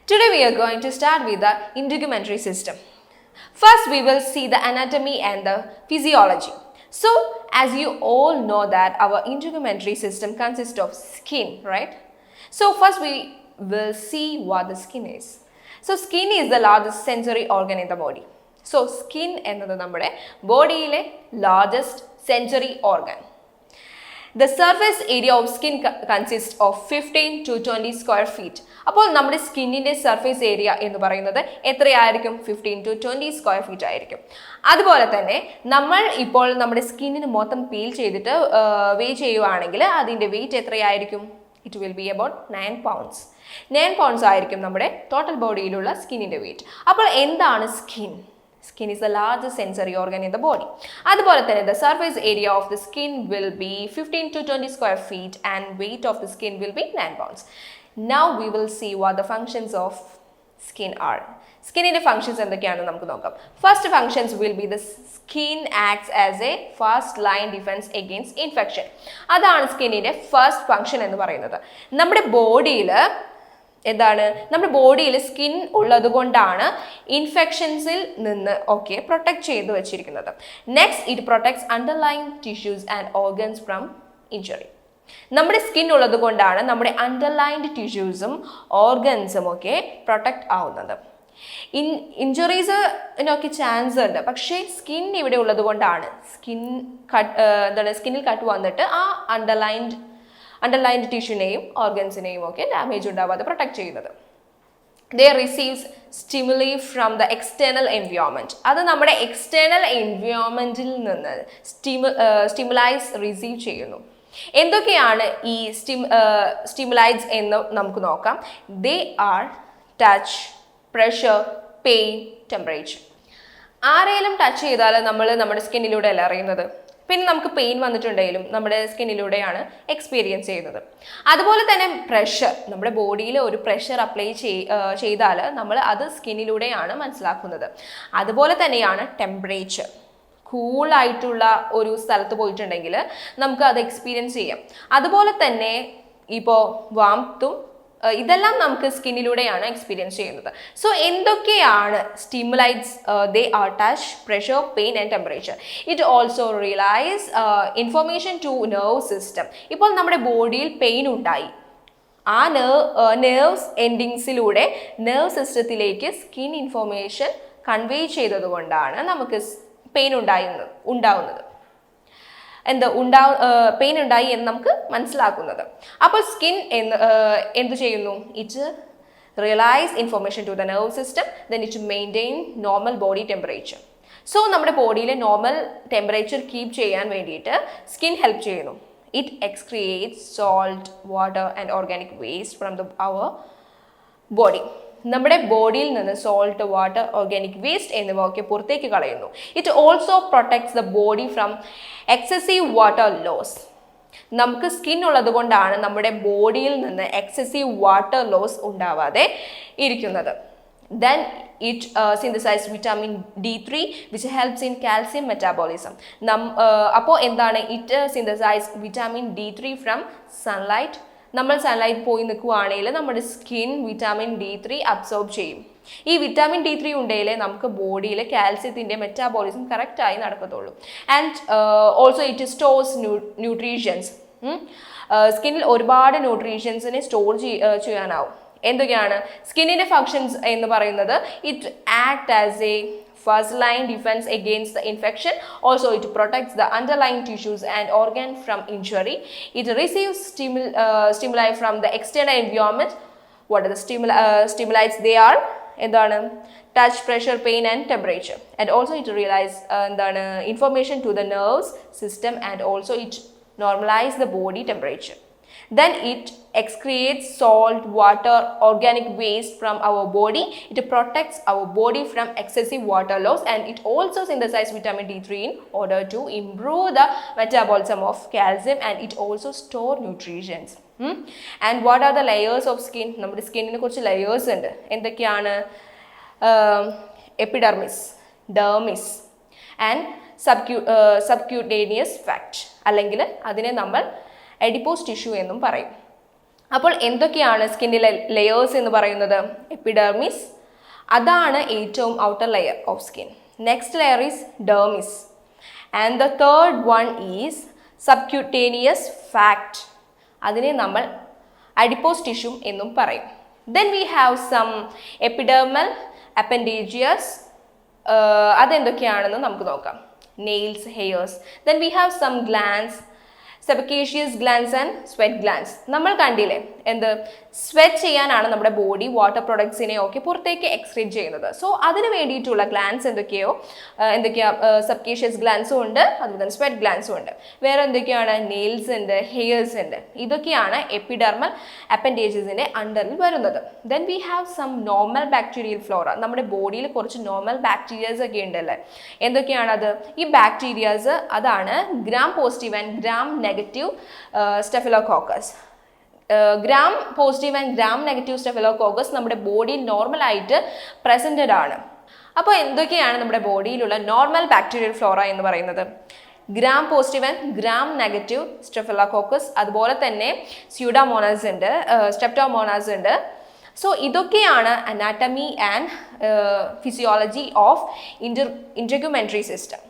Today we are going to start with the integumentary system. First we will see the anatomy and the physiology. So as you all know that our integumentary system consists of skin, right? So first we will see what the skin is. So skin is the largest sensory organ in the body. So skin എന്നത് നമ്മുടെ ബോഡിയിലെ largest sensory organ. The surface area of skin consists of 15 to 20 square feet. അപ്പോൾ നമ്മുടെ സ്കിന്നിൻ്റെ surface area എന്ന് പറയുന്നത് എത്രയായിരിക്കും? 15 to 20 square feet ആയിരിക്കും. അതുപോലെ തന്നെ നമ്മൾ ഇപ്പോൾ നമ്മുടെ സ്കിന്നിന് മൊത്തം പീൽ ചെയ്തിട്ട് വേ ചെയ്യുവാണെങ്കിൽ അതിൻ്റെ വെയിറ്റ് എത്രയായിരിക്കും? It will be about 9 pounds. 9 pounds ആയിരിക്കും നമ്മുടെ ടോട്ടൽ ബോഡിയിലുള്ള സ്കിന്നിൻ്റെ വെയിറ്റ്. അപ്പോൾ എന്താണ് skin? Skin is the largest sensory organ in the body. അതുപോലെ തന്നെ the surface area of the skin will be 15 to 20 square feet and weight of the skin will be 9 pounds. Now we will see what the functions of skin are. Skinന്റെ functions എന്തൊക്കെയാണെന്ന് നമുക്ക് നോക്കാം. First functions will be the skin acts as a first line defense against infection. അതാണ് സ്കിന്നിന്റെ first function എന്ന് പറയുന്നത്. നമ്മുടെ ബോഡിയിൽ എന്താണ്? നമ്മുടെ ബോഡിയിൽ സ്കിൻ ഉള്ളത് കൊണ്ടാണ് ഇൻഫെക്ഷൻസിൽ നിന്ന് പ്രൊട്ടക്ട് ചെയ്ത് വെച്ചിരിക്കുന്നത്. Next it protects underline tissues and organs from injury. നമ്മുടെ സ്കിൻ ഉള്ളത് കൊണ്ടാണ് നമ്മുടെ അണ്ടർലൈൻഡ് ടിഷ്യൂസും ഓർഗൻസും പ്രൊട്ടക്ട് ആവുന്നത്. ഇഞ്ചുറീസിനൊക്കെ ചാൻസ് ഉണ്ട്, പക്ഷേ സ്കിൻ ഇവിടെ ഉള്ളത് കൊണ്ടാണ് സ്കിന്നിൽ കട്ട് വന്നിട്ട് ആ അണ്ടർലൈൻഡ് ടിഷ്യൂനെയും ഓർഗൻസിനെയും ഡാമേജ് ഉണ്ടാവാതെ പ്രൊട്ടക്ട് ചെയ്യുന്നത്. They receives stimuli from the external environment. അത് നമ്മുടെ എക്സ്റ്റേണൽ എൻവയോൺമെൻറ്റിൽ നിന്ന് സ്റ്റിമുലൈസ് റിസീവ് ചെയ്യുന്നു. എന്തൊക്കെയാണ് ഈ സ്റ്റിമുലൈസ് എന്ന് നമുക്ക് നോക്കാം. ദേ are touch, pressure, pain, temperature. ആരെങ്കിലും ടച്ച് ചെയ്താൽ നമ്മൾ നമ്മുടെ സ്കിന്നിലൂടെ അല്ല അറിയുന്നത്. പിന്നെ നമുക്ക് പെയിൻ വന്നിട്ടുണ്ടെങ്കിലും നമ്മുടെ സ്കിന്നിലൂടെയാണ് എക്സ്പീരിയൻസ് ചെയ്യുന്നത്. അതുപോലെ തന്നെ പ്രഷർ, നമ്മുടെ ബോഡിയിൽ ഒരു പ്രഷർ അപ്ലൈ ചെയ്താൽ നമ്മൾ അത് സ്കിന്നിലൂടെയാണ് മനസ്സിലാക്കുന്നത്. അതുപോലെ തന്നെയാണ് ടെമ്പറേച്ചർ. കൂളായിട്ടുള്ള ഒരു സ്ഥലത്ത് പോയിട്ടുണ്ടെങ്കിൽ നമുക്ക് അത് എക്സ്പീരിയൻസ് ചെയ്യാം. അതുപോലെ തന്നെ ഇപ്പോൾ വാംത്തും ഇതെല്ലാം നമുക്ക് സ്കിന്നിലൂടെയാണ് എക്സ്പീരിയൻസ് ചെയ്യുന്നത്. സോ എന്തൊക്കെയാണ് stimulates? They are touch, pressure, pain and temperature. It also relays information to nerve system. ഇപ്പോൾ നമ്മുടെ ബോഡിയിൽ പെയിൻ ഉണ്ടായി, ആ നെർവ്സ് എൻഡിങ്സിലൂടെ നെർവ് സിസ്റ്റത്തിലേക്ക് സ്കിൻ ഇൻഫർമേഷൻ കൺവേ ചെയ്തത് കൊണ്ടാണ് നമുക്ക് പെയിൻ ഉണ്ടാവുന്നത്. പെയിൻ ഉണ്ടായി എന്ന് നമുക്ക് മനസ്സിലാക്കുന്നത്. അപ്പോൾ സ്കിൻ എന്ത് ചെയ്യുന്നു? It relays information to the nerve system, then it maintain normal body temperature. So നമ്മുടെ ബോഡിയിലെ നോർമൽ ടെമ്പറേച്ചർ കീപ്പ് ചെയ്യാൻ വേണ്ടിയിട്ട് സ്കിൻ ഹെൽപ്പ് ചെയ്യുന്നു. It excretes salt, water and organic waste from our body. നമ്മുടെ ബോഡിയിൽ നിന്ന് സോൾട്ട്, വാട്ടർ, ഓർഗാനിക് വേസ്റ്റ് എന്നിവ പുറത്തേക്ക് കളയുന്നു. It also protects the body from excessive water loss. നമുക്ക് സ്കിൻ ഉള്ളത് കൊണ്ടാണ് നമ്മുടെ ബോഡിയിൽ നിന്ന് എക്സസീവ് വാട്ടർ ലോസ് ഉണ്ടാവാതെ ഇരിക്കുന്നത്. Then it synthesizes vitamin D3 which helps in calcium metabolism. അപ്പോൾ എന്താണ്? It synthesize vitamin D3 from sunlight. നമ്മൾ സൺലൈറ്റ് പോയി നിൽക്കുകയാണെങ്കിൽ നമ്മുടെ സ്കിൻ വിറ്റാമിൻ D3 അബ്സോർബ് ചെയ്യും. ഈ വിറ്റാമിൻ D3 ഉണ്ടെങ്കിലേ നമുക്ക് ബോഡിയിൽ കാൽസ്യത്തിൻ്റെ മെറ്റാബോളിസം കറക്റ്റായി നടക്കത്തുള്ളൂ. And also it stores nutritions. സ്കിന്നിൽ ഒരുപാട് ന്യൂട്രീഷ്യൻസിനെ സ്റ്റോർ ചെയ്യാനാവും. എന്തൊക്കെയാണ് സ്കിന്നിൻ്റെ ഫങ്ഷൻസ് എന്ന് പറയുന്നത്? It act as A first line defense against the infection. Also it protects the underlying tissues and organ from injury. It receives stimuli from the external environment. What are the stimuli? They are എന്താണ്? Touch, pressure, pain and temperature. And also it realize information to the nerves system and also it normalize the body temperature. Then it excretes salt, water, organic waste from our body. It protects our body from excessive water loss and it also synthesizes vitamin D3 in order to improve the metabolism of calcium and it also store nutrients. And what are the layers of skin? നമ്മുടെ സ്കിന്നിന് കുറച്ച് layers ഉണ്ട്. എന്തൊക്കെയാണ്? Epidermis, dermis and subcutaneous fat, അല്ലെങ്കിൽ അതിനെ നമ്മൾ adipose tissue എന്നും പറയും. അപ്പോൾ എന്തൊക്കെയാണ് സ്കിന്നിലെ ലെയേഴ്സ് എന്ന് പറയുന്നത്? എപ്പിഡെർമിസ്, അതാണ് ഏറ്റവും outer layer of skin. Next layer is dermis and the third one is subcutaneous fat, അതിനെ നമ്മൾ അഡിപ്പോസ് ടിഷ്യൂ എന്നും പറയും. Then we have some epidermal appendages, അതെന്തൊക്കെയാണെന്ന് നമുക്ക് നോക്കാം. Nails, hairs. Then we have some glands, sebaceous glands and sweat glands. നമ്മൾ കണ്ടില്ലേ എന്ത്, സ്വെറ്റ് ചെയ്യാനാണ് നമ്മുടെ ബോഡി വാട്ടർ പ്രൊഡക്ട്സിനെ ഒക്കെ പുറത്തേക്ക് എക്സ്ക്രീറ്റ് ചെയ്യുന്നത്. സോ അതിന് വേണ്ടിയിട്ടുള്ള ഗ്ലാൻസ് എന്തൊക്കെയാ സബ്ക്കേഷ്യസ് ഗ്ലാൻസും ഉണ്ട്, അതുപോലെ തന്നെ സ്വെറ്റ് ഗ്ലാൻസും ഉണ്ട്. വേറെ എന്തൊക്കെയാണ്? നെയിൽസ് ഉണ്ട്, ഹെയർസ് ഉണ്ട്. ഇതൊക്കെയാണ് എപ്പിഡെർമൽ അപ്പൻഡേജസിന്റെ അണ്ടറിൽ വരുന്നത്. Then we have some normal bacterial flora. നമ്മുടെ ബോഡിയിൽ കുറച്ച് നോർമൽ ബാക്ടീരിയാസ് ഒക്കെ ഉണ്ടല്ലേ. എന്തൊക്കെയാണത്? ഈ ബാക്ടീരിയാസ് അതാണ് gram positive and gram negative staphylococcus. Gram positive and gram negative staphylococcus നമ്മുടെ ബോഡിയിൽ നോർമലായിട്ട് പ്രസൻറ്റഡ് ആണ്. അപ്പോൾ എന്തൊക്കെയാണ് നമ്മുടെ ബോഡിയിലുള്ള നോർമൽ ബാക്ടീരിയൽ ഫ്ലോറ എന്ന് പറയുന്നത്? Gram positive and gram negative staphylococcus, അതുപോലെ തന്നെ സ്യൂഡോമോണാസ് ഉണ്ട്, സ്ട്രെപ്റ്റോമോണാസ് ഉണ്ട്. സോ ഇതൊക്കെയാണ് anatomy and physiology of integumentary system.